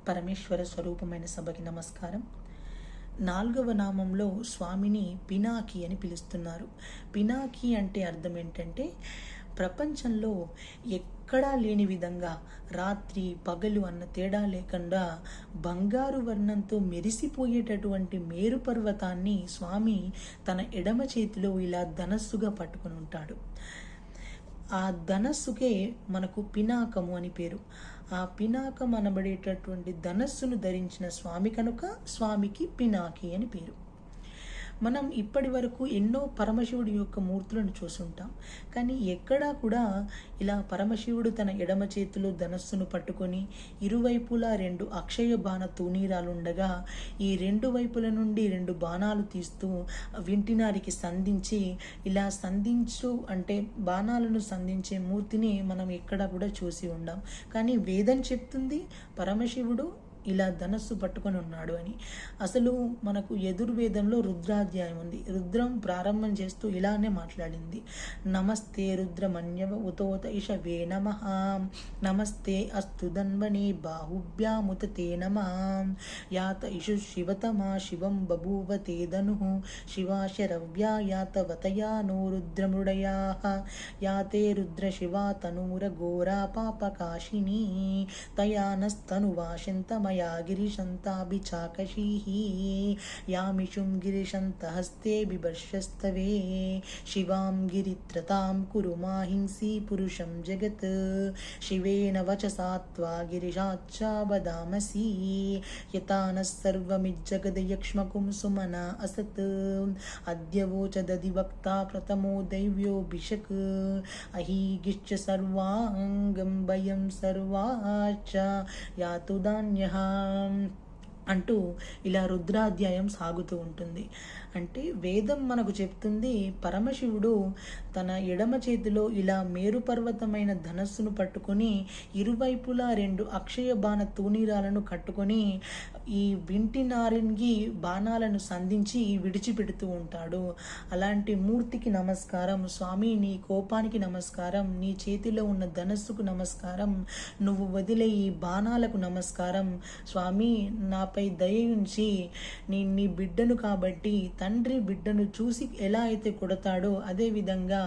పరమేశ్వర స్వరూపమైన సభకి నమస్కారం. 4వ నామంలో స్వామిని పినాకి అని పిలుస్తున్నారు. పినాకి అంటే అర్థం ఏంటంటే, ప్రపంచంలో ఎక్కడా లేని విధంగా రాత్రి పగలు అన్న తేడా లేకుండా బంగారు వర్ణంతో మెరిసిపోయేటటువంటి మేరు పర్వతాన్ని స్వామి తన ఎడమ చేతిలో ఇలా ధనస్సుగా పట్టుకుని ఉంటాడు. ఆ ధనస్సుకే మనకు పినాకము అని పేరు. ఆ పినాకం అనబడేటటువంటి ధనస్సును ధరించిన స్వామి కనుక స్వామికి పినాకి అని పేరు. మనం ఇప్పటి వరకు ఎన్నో పరమశివుడి యొక్క మూర్తులను చూసుంటాం, కానీ ఎక్కడా కూడా ఇలా పరమశివుడు తన ఎడమ చేతిలో ధనస్సును పట్టుకొని ఇరువైపులా 2 అక్షయ బాణ తూనీరాలుండగా ఈ 2 వైపుల నుండి 2 బాణాలు తీస్తూ వింటినారికి సంధించి ఇలా అంటే బాణాలను సంధించే మూర్తిని మనం ఎక్కడా కూడా చూసి ఉండాం. కానీ వేదం చెప్తుంది పరమశివుడు ఇలా ధనస్సు పట్టుకొని ఉన్నాడు అని. అసలు మనకు యజుర్వేదంలో రుద్రాధ్యాయం ఉంది. రుద్రం ప్రారంభం చేస్తూ ఇలానే మాట్లాడింది. నమస్తే రుద్రమన్యవ ఉతోత ఇషవే నమః, నమస్తే అస్తు ధన్వనే బాహుభ్యాముత తే నమః, యాత ఇషు శివతమా శివం బభూవ తే ధనుః, శివాశరవ్యా యాత వతయానో రుద్రమృడయాః, యాతే రుద్ర శివా తనూర ఘోరా పాపకాశినీ, తయానస్తనువాశంతమ या गिरिशन्ताभिचाकशीः, यामिषुं गिरिशन्तहस्ते बिभर्षस्तवे, शिवां गिरित्रतां कुरु माहिंसी पुरुषं जगत्, शिवेन वचसा त्वा गिरिशाच्चावदामसि, यथा नः सर्वमिज्जगदयक्ष्मकुं सुमना असत्, अद्य वोचदधिवक्ता प्रथमो दैव्योऽभिषक्, अहीगिश्च सर्वाङ्गं भयं सर्वाच्च यातु धान्यः అంటూ ఇలా రుద్రాధ్యాయం సాగుతూ ఉంటుంది. అంటే వేదం మనకు చెప్తుంది పరమశివుడు తన ఎడమ చేతిలో ఇలా మేరు పర్వతమైన ధనస్సును పట్టుకొని ఇరువైపులా 2 అక్షయ బాణ తూనీరాలను కట్టుకొని ఈ వింటి నారింగి బాణాలను సంధించి విడిచిపెడుతూ ఉంటాడు. అలాంటి మూర్తికి నమస్కారం స్వామి, నీ కోపానికి నమస్కారం, నీ చేతిలో ఉన్న ధనస్సుకు నమస్కారం, నువ్వు వదిలే ఈ బాణాలకు నమస్కారం స్వామి, నాపై దయ ఉంచి నీ బిడ్డను కాబట్టి తండ్రి బిడ్డను చూసి ఎలా అయితే కొడతాడో అదేవిధంగా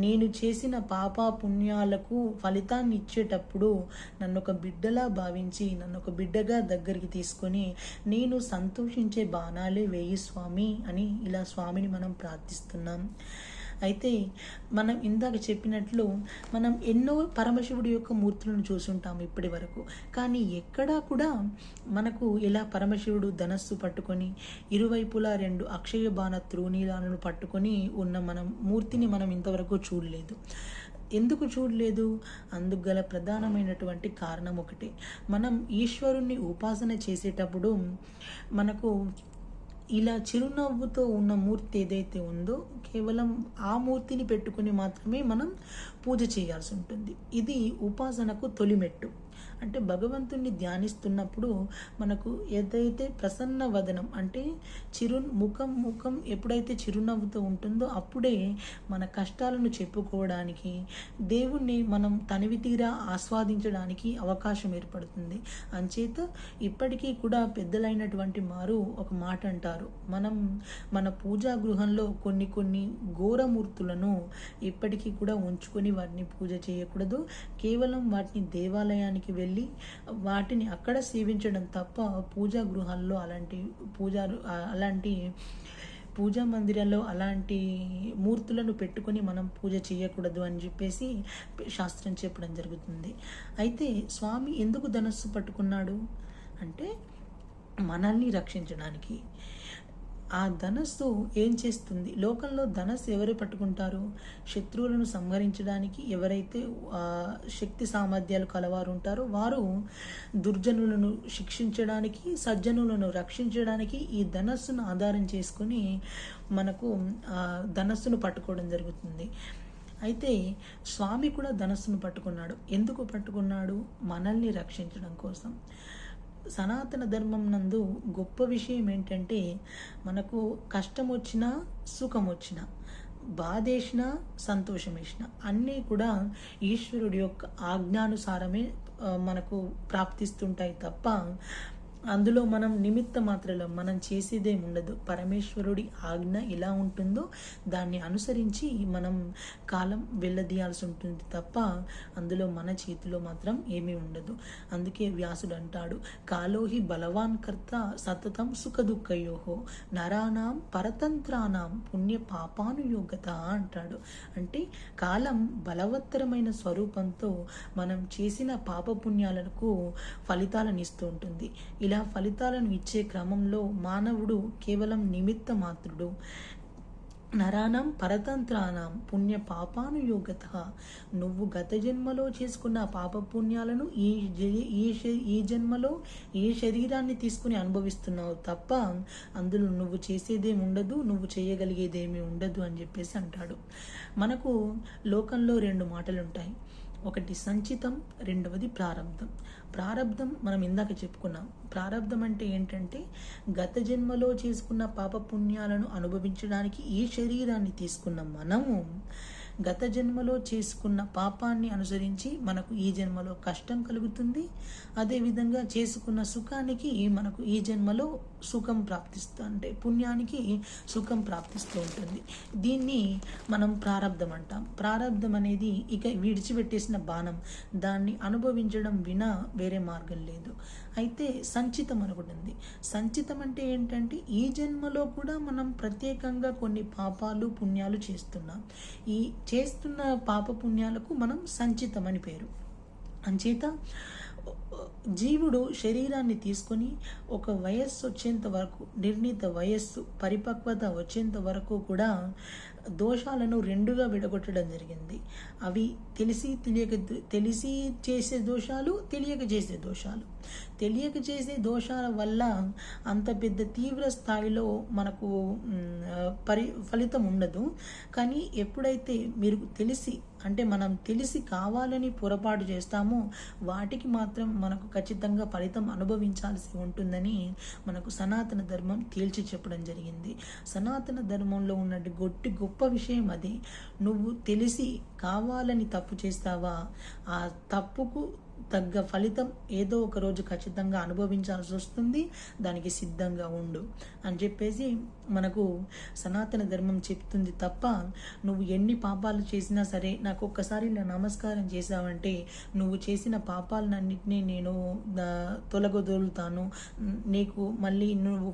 నేను చేసిన పాప పుణ్యాలకు ఫలితాన్ని ఇచ్చేటప్పుడు నన్ను ఒక బిడ్డలా భావించి నన్ను ఒక బిడ్డగా దగ్గరికి తీసుకొని నేను సంతోషించే బాణాలే వేయి స్వామి అని ఇలా స్వామిని మనం ప్రార్థిస్తున్నాం. అయితే మనం ఇందాక చెప్పినట్లు మనం ఎన్నో పరమశివుడి యొక్క మూర్తులను చూసుంటాము ఇప్పటి వరకు, కానీ ఎక్కడా కూడా మనకు ఇలా పరమశివుడు ధనస్సు పట్టుకొని ఇరువైపులా 2 అక్షయ బాణ త్రూనీలాలను పట్టుకొని ఉన్న మనం మూర్తిని మనం ఇంతవరకు చూడలేదు. ఎందుకు చూడలేదు? అందుకు గల ప్రధానమైనటువంటి కారణం ఒకటి, మనం ఈశ్వరుణ్ణి ఉపాసన చేసేటప్పుడు మనకు ఇలా చిరునవ్వుతో ఉన్న మూర్తి ఏదైతే ఉందో కేవలం ఆ మూర్తిని పెట్టుకుని మాత్రమే మనం పూజ చేయాల్సి ఉంటుంది. ఇది ఉపాసనకు తొలిమెట్టు. అంటే భగవంతుణ్ణి ధ్యానిస్తున్నప్పుడు మనకు ఏదైతే ప్రసన్న వదనం అంటే ముఖం ఎప్పుడైతే చిరునవ్వుతో ఉంటుందో అప్పుడే మన కష్టాలను చెప్పుకోవడానికి, దేవుణ్ణి మనం తనివి తీరా ఆస్వాదించడానికి అవకాశం ఏర్పడుతుంది. అంచేత ఇప్పటికీ కూడా పెద్దలైనటువంటి వారు ఒక మాట అంటారు, మనం మన పూజా గృహంలో కొన్ని ఘోరమూర్తులను ఇప్పటికీ కూడా ఉంచుకొని వాటిని పూజ చేయకూడదు. కేవలం వాటిని దేవాలయానికి వెళ్ళి వాటిని అక్కడ సేవించడం తప్ప పూజా గృహాల్లో అలాంటి పూజా మందిరాల్లో అలాంటి మూర్తులను పెట్టుకొని మనం పూజ చేయకూడదు అని చెప్పేసి శాస్త్రం చెప్పడం జరుగుతుంది. అయితే స్వామి ఎందుకు ధనస్సు పట్టుకున్నాడు అంటే మనల్ని రక్షించడానికి. ఆ ధనస్సు ఏం చేస్తుంది? లోకంలో ధనస్సు ఎవరు పట్టుకుంటారు? శత్రువులను సంహరించడానికి ఎవరైతే శక్తి సామర్థ్యాలు కలవారు ఉంటారో వారు దుర్జనులను శిక్షించడానికి, సజ్జనులను రక్షించడానికి ఈ ధనస్సును ఆధారం చేసుకొని మనకు ధనస్సును పట్టుకోవడం జరుగుతుంది. అయితే స్వామి కూడా ధనస్సును పట్టుకున్నాడు. ఎందుకు పట్టుకున్నాడు? మనల్ని రక్షించడం కోసం. సనాతన ధర్మం నందు గొప్ప విషయం ఏంటంటే మనకు కష్టం వచ్చినా సుఖం వచ్చినా బాధేసినా సంతోషమేసినా అన్నీ కూడా ఈశ్వరుడి యొక్క ఆజ్ఞానుసారమే మనకు ప్రాప్తిస్తుంటాయి తప్ప అందులో మనం నిమిత్త మాత్రలో మనం చేసేదేం ఉండదు. పరమేశ్వరుడి ఆజ్ఞ ఎలా ఉంటుందో దాన్ని అనుసరించి మనం కాలం వెళ్ళదీయాల్సి ఉంటుంది తప్ప అందులో మన చేతిలో మాత్రం ఏమీ ఉండదు. అందుకే వ్యాసుడు అంటాడు, కాలోహి బలవాన్ కర్త సతతం సుఖ దుఃఖయోహో నరానాం పరతంత్రానాం పుణ్య పాపానుయోగత అంటాడు. అంటే కాలం బలవత్తరమైన స్వరూపంతో మనం చేసిన పాపపుణ్యాలకు ఫలితాలను ఇస్తూ ఉంటుంది. ఇలా ఫలితాలను ఇచ్చే క్రమంలో మానవుడు కేవలం నిమిత్త మాత్రుడు. నరానం పరతంత్రానం పుణ్య పాపానుయోగత. నువ్వు గత జన్మలో చేసుకున్న పాపపుణ్యాలను ఈ జన్మలో ఏ శరీరాన్ని తీసుకుని అనుభవిస్తున్నావు తప్ప అందులో నువ్వు చేసేదేమి ఉండదు, నువ్వు చేయగలిగేదేమీ ఉండదు అని చెప్పేసి అంటాడు. మనకు లోకంలో 2 మాటలు ఉంటాయి. ఒకటి సంచితం, రెండవది ప్రారంధం. ప్రారంధం మనం ఇందాక చెప్పుకున్నాం. ప్రారంధం అంటే ఏంటంటే గత జన్మలో చేసుకున్న పాపపుణ్యాలను అనుభవించడానికి ఈ శరీరాన్ని తీసుకున్న మనము గత జన్మలో చేసుకున్న పాపాన్ని అనుసరించి మనకు ఈ జన్మలో కష్టం కలుగుతుంది. అదేవిధంగా చేసుకున్న సుఖానికి మనకు ఈ జన్మలో సుఖం ప్రాప్తిస్తూ, అంటే పుణ్యానికి సుఖం ప్రాప్తిస్తూ ఉంటుంది. దీన్ని మనం ప్రారబ్ధం అంటాం. ప్రారబ్ధం అనేది ఇక విడిచిపెట్టేసిన బాణం, దాన్ని అనుభవించడం వినా వేరే మార్గం లేదు. అయితే సంచితం అనుకుంటుంది. సంచితం అంటే ఏంటంటే ఈ జన్మలో కూడా మనం ప్రత్యేకంగా కొన్ని పాపాలు పుణ్యాలు చేస్తున్నాం. ఈ చేస్తున్న పాప పుణ్యాలకు మనం సంచితం అని పేరు. అంచేత జీవుడు శరీరాన్ని తీసుకొని ఒక వయస్సు వచ్చేంత వరకు, నిర్ణీత వయస్సు పరిపక్వత వచ్చేంత వరకు కూడా దోషాలను 2గా విడగొట్టడం జరిగింది. అవి తెలిసి చేసే దోషాలు, తెలియక చేసే దోషాలు. తెలియక చేసే దోషాల వల్ల అంత పెద్ద తీవ్ర స్థాయిలో మనకు ఫలితం ఉండదు. కానీ ఎప్పుడైతే మీరు మనం తెలిసి కావాలని పొరపాటు చేస్తామో వాటికి మాత్రం మనకు ఖచ్చితంగా ఫలితం అనుభవించాల్సి ఉంటుందని మనకు సనాతన ధర్మం తేల్చి చెప్పడం జరిగింది. సనాతన ధర్మంలో ఉన్న గొప్ప విషయం అది. నువ్వు తెలిసి కావాలని తప్పు చేస్తావా, ఆ తప్పుకు తగ్గ ఫలితం ఏదో ఒక రోజు ఖచ్చితంగా అనుభవించాల్సి వస్తుంది. దానికి సిద్ధంగా ఉండు అని చెప్పేసి మనకు సనాతన ధర్మం చెప్తుంది తప్ప నువ్వు ఎన్ని పాపాలు చేసినా సరే నాకు ఒక్కసారి ఇలా నమస్కారం చేసావంటే నువ్వు చేసిన పాపాలన్నింటినీ నేను తొలగదోలుతాను, నీకు మళ్ళీ నువ్వు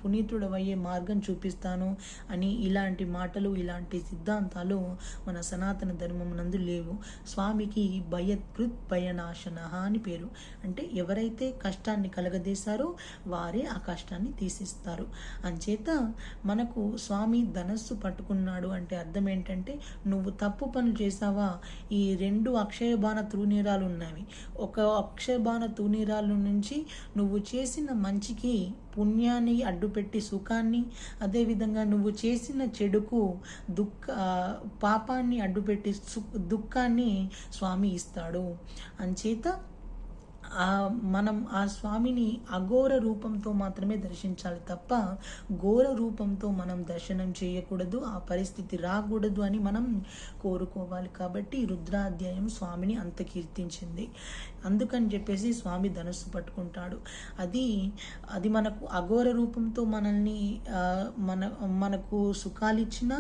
పునీతుడవయ్యే మార్గం చూపిస్తాను అని ఇలాంటి మాటలు, ఇలాంటి సిద్ధాంతాలు మన సనాతన ధర్మం నందు లేవు. స్వామికి భయనాశన అని పేరు. అంటే ఎవరైతే కష్టాన్ని కలగదీశారో వారే ఆ కష్టాన్ని తీసేస్తారు. అంచేత మనకు స్వామి ధనస్సు పట్టుకున్నాడు అంటే అర్థం ఏంటంటే నువ్వు తప్పు పనులు చేసావా, ఈ 2 అక్షయబాణ తూనీరాలు ఉన్నవి. ఒక అక్షయబాణ తూనీరాల నుంచి నువ్వు చేసిన మంచికి పుణ్యాన్ని అడ్డుపెట్టి సుఖాన్ని, అదేవిధంగా నువ్వు చేసిన చెడుకు పాపాన్ని అడ్డుపెట్టి దుఃఖాన్ని స్వామి ఇస్తాడు. అంచేత మనం ఆ స్వామిని అఘోర రూపంతో మాత్రమే దర్శించాలి తప్ప ఘోర రూపంతో మనం దర్శనం చేయకూడదు, ఆ పరిస్థితి రాకూడదు అని మనం కోరుకోవాలి. కాబట్టి రుద్రాధ్యాయం స్వామిని అంత కీర్తించింది. అందుకని చెప్పేసి స్వామి ధనుస్సు పట్టుకుంటాడు. అది మనకు అఘోర రూపంతో మనకు సుఖాలు ఇచ్చినా,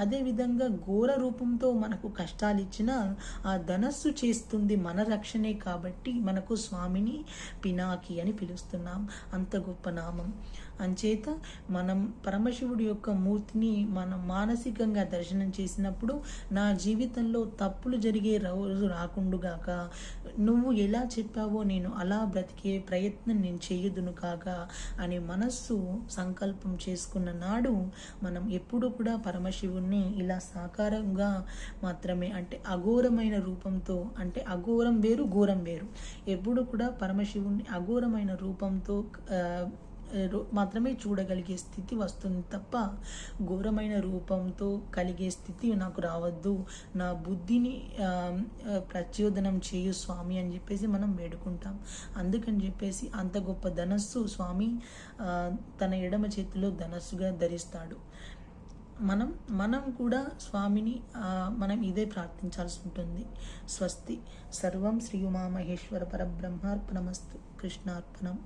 అదేవిధంగా ఘోర రూపంతో మనకు కష్టాలు ఇచ్చినా ఆ ధనస్సు చేస్తుంది మన రక్షణే. కాబట్టి మనకు స్వామిని పినాకి అని పిలుస్తున్నాం. అంత గొప్ప నామం. అంచేత మనం పరమశివుడి యొక్క మూర్తిని మనం మానసికంగా దర్శనం చేసినప్పుడు నా జీవితంలో తప్పులు జరిగే రోజు రాకుండుగాక, నువ్వు ఎలా చెప్పావో నేను అలా బ్రతికే ప్రయత్నం నేను చేయదును కాక అని మనస్సు సంకల్పం చేసుకున్న నాడు మనం ఎప్పుడు కూడా పరమశివుణ్ణి ఇలా సాకారంగా మాత్రమే, అంటే అఘోరమైన రూపంతో, అంటే అఘోరం వేరు ఘోరం వేరు, ఎప్పుడు కూడా పరమశివుణ్ణి అఘోరమైన రూపంతో మాత్రమే చూడగలిగే స్థితి వస్తుంది తప్ప ఘోరమైన రూపంతో కలిగే స్థితి నాకు రావద్దు, నా బుద్ధిని ప్రచోదనం చేయు స్వామి అని చెప్పేసి మనం వేడుకుంటాం. అందుకని చెప్పేసి అంత గొప్ప ధనస్సు స్వామి తన ఎడమ చేతిలో ధనస్సుగా ధరిస్తాడు. మనం కూడా స్వామిని మనం ఇదే ప్రార్థించాల్సి ఉంటుంది. స్వస్తి. సర్వం శ్రీ ఉమామహేశ్వర పరబ్రహ్మార్పణమస్తు. కృష్ణార్పణం.